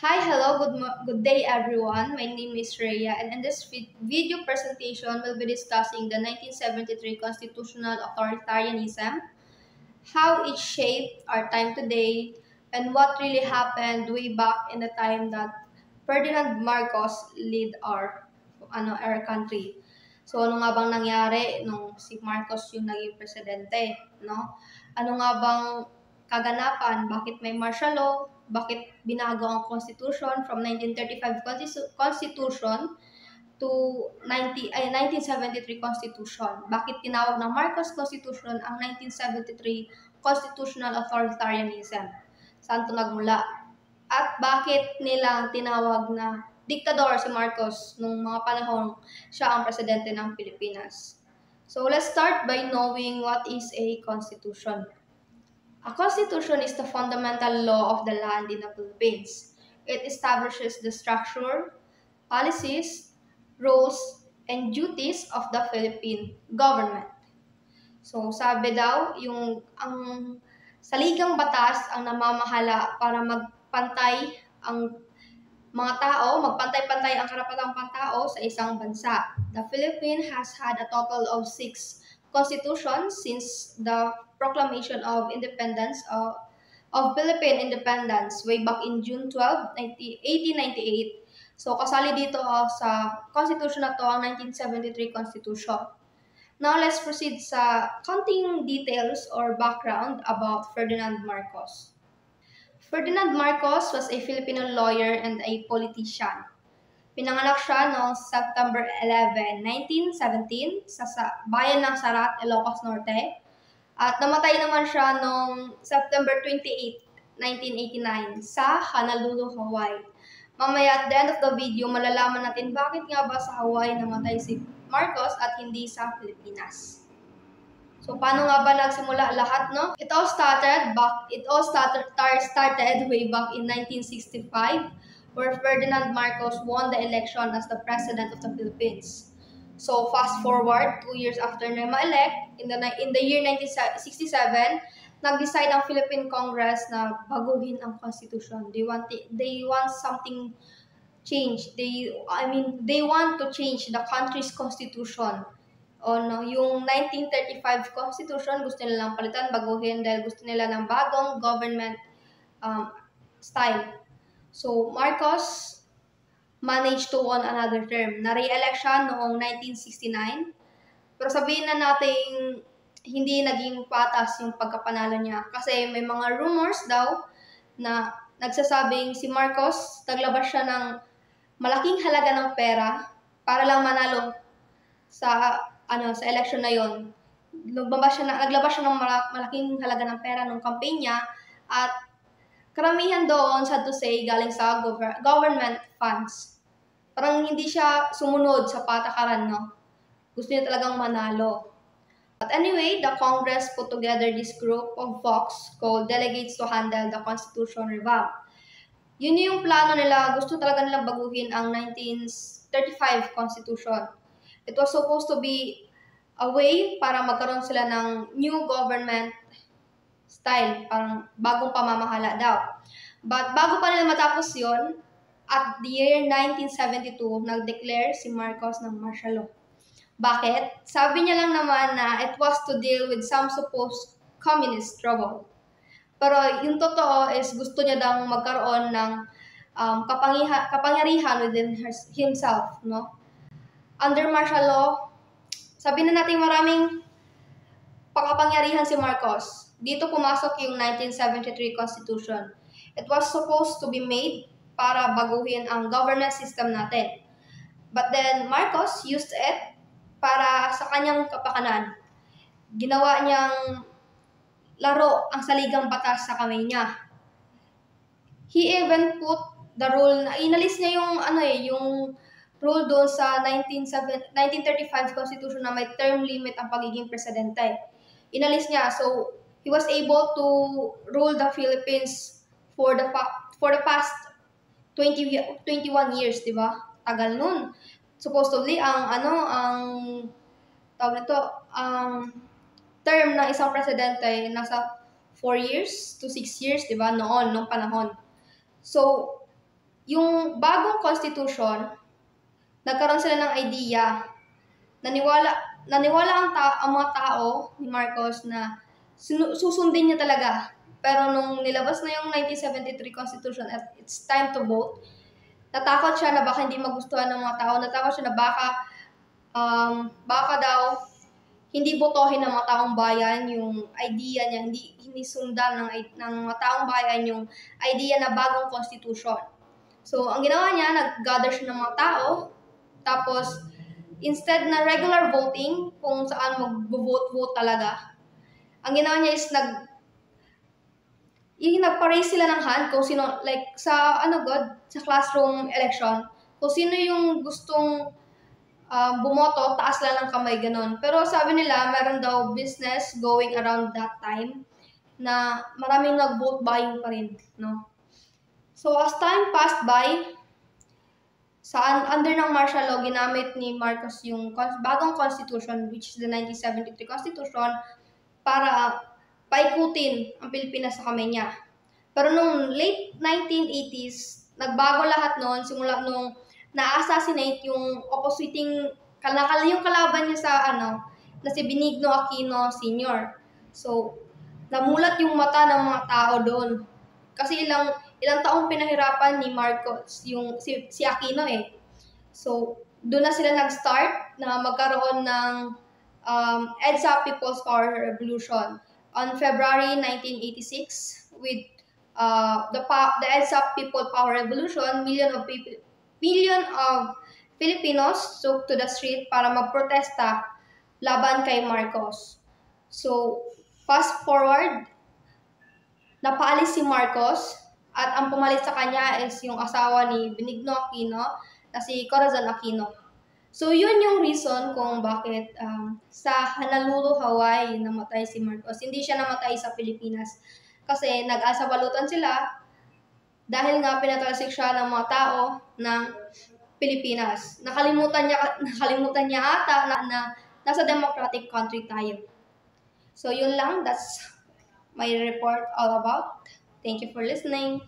Hi, hello, good day everyone. My name is Rhea and in this video presentation we'll be discussing the 1973 constitutional authoritarianism, how it shaped our time today, and what really happened way back in the time that Ferdinand Marcos lead our country. So ano nga bang nangyari nung si Marcos yung naging presidente, no? Ano nga bang kaganapan? Bakit may martial law? Bakit binago ang constitution from 1935 constitution to 1973 Constitution? Bakit tinawag ng Marcos Constitution ang 1973 Constitutional Authoritarianism? Saan ito nagmula? At bakit nila tinawag na diktador si Marcos nung mga panahon siya ang presidente ng Pilipinas? So let's start by knowing what is a constitution. A constitution is the fundamental law of the land in the Philippines. It establishes the structure, policies, roles, and duties of the Philippine government. So sabi daw, ang saligang batas ang namamahala para magpantay ang mga tao, magpantay-pantay ang karapatang pantao sa isang bansa. The Philippines has had a total of 6 constitutions since the proclamation of independence of Philippine independence way back in June 12, 1898. So kasali dito sa constitution na to ang 1973 Constitution. Now let's proceed sa counting details or background about Ferdinand Marcos. Ferdinand Marcos was a Filipino lawyer and a politician. Pinanganak siya noong September 11, 1917 sa bayan ng Sarat, Ilocos Norte. At namatay naman siya noong September 28, 1989 sa Honolulu, Hawaii. Mamaya at the end of the video, malalaman natin bakit nga ba sa Hawaii namatay si Marcos at hindi sa Pilipinas. So paano nga ba nagsimula lahat, no? It all started way back in 1965 where Ferdinand Marcos won the election as the President of the Philippines. So fast forward 2 years after na ma-elect, in the year 1967, nag-decide ang Philippine Congress na baguhin ang Constitution. They want something change. They want to change the country's constitution. Yung 1935 Constitution, gusto nila lang palitan, baguhin dahil gusto nila ng bagong government style. So, Marcos managed to won another term. Na-re-elect siya noong 1969. Pero sabihin na natin, hindi naging patas yung pagkapanalo niya. Kasi may mga rumors daw na nagsasabing si Marcos, naglabas siya ng malaking halaga ng pera para lang manalo sa election na yon. Naglabas siya ng malaking halaga ng pera ng campaign niya at karamihan doon, sad to say, galing sa government funds. Parang hindi siya sumunod sa patakaran, no? Gusto niya talagang manalo. But anyway, the Congress put together this group of folks called Delegates to Handle the Constitution Revamp. Yun yung plano nila. Gusto talaga nilang baguhin ang 1935 Constitution. It was supposed to be a way para magkaroon sila ng new government style, parang bagong pamamahala daw. But bago pa nila matapos yun, at the year 1972, nag-declare si Marcos ng martial law. Bakit? Sabi niya lang naman na it was to deal with some supposed communist trouble. Pero yung totoo is gusto niya daw magkaroon ng kapangyarihan within himself, no? Under martial law, sabi na natin maraming pakapangyarihan si Marcos. Dito pumasok yung 1973 Constitution. It was supposed to be made para baguhin ang government system natin. But then Marcos used it para sa kanyang kapakanan. Ginawa niyang laro ang saligang batas sa kamay niya. He even put the rule na inalis niya yung rule doon sa 1935 Constitution na may term limit ang pagiging presidente. Inalis niya. So, he was able to rule the Philippines for the past 21 years, di ba? Tagal nun. Supposedly, ang term ng isang presidente nasa 4 years to 6 years, di ba? Nung panahon. So, yung bagong constitution, nagkaroon sila ng idea, naniwala ang mga tao ni Marcos na susundin niya talaga. Pero nung nilabas na yung 1973 Constitution at it's time to vote, natakot siya na baka hindi magustuhan ng mga tao, natakot siya na baka daw hindi botohin ng mga taong bayan yung idea niya, hindi sundan ng mga taong bayan yung idea na bagong constitution. So, ang ginawa niya, nag-gather siya ng mga tao, tapos, instead na regular voting, kung saan mag-vote talaga, ang ginawa niya is nagpa-raise sila ng hand kung sino, like, sa classroom election, kung sino yung gustong bumoto, taas lang ng kamay, ganun. Pero sabi nila, meron daw business going around that time na maraming nag-vote buying pa rin, no? So, as time passed by, under ng martial law, ginamit ni Marcos yung bagong constitution, which is the 1973 Constitution, para paikutin ang Pilipinas sa kamay niya. Pero nung late 1980s, nagbago lahat noon, simula nung na-assassinate yung yung kalaban niya na si Benigno Aquino Sr. So, namulat yung mata ng mga tao doon. Kasi ilang taong pinahirapan ni Marcos si Aquino eh. So, doon na sila nag-start na magkaroon ng EDSA People's Power Revolution on February 1986 with the EDSA People Power Revolution. Million of Filipinos took to the street para magprotesta laban kay Marcos. So, fast forward, napaalis si Marcos at ang pumalit sa kanya is yung asawa ni Benigno Aquino na si Corazon Aquino. So, yun yung reason kung bakit sa Honolulu, Hawaii, namatay si Marcos. Hindi siya namatay sa Pilipinas kasi nag-asabalutan sila dahil nga pinatalsik siya ng mga tao ng Pilipinas. Nakalimutan niya ata na nasa democratic country tayo. So, yun lang. That's my report all about. Thank you for listening.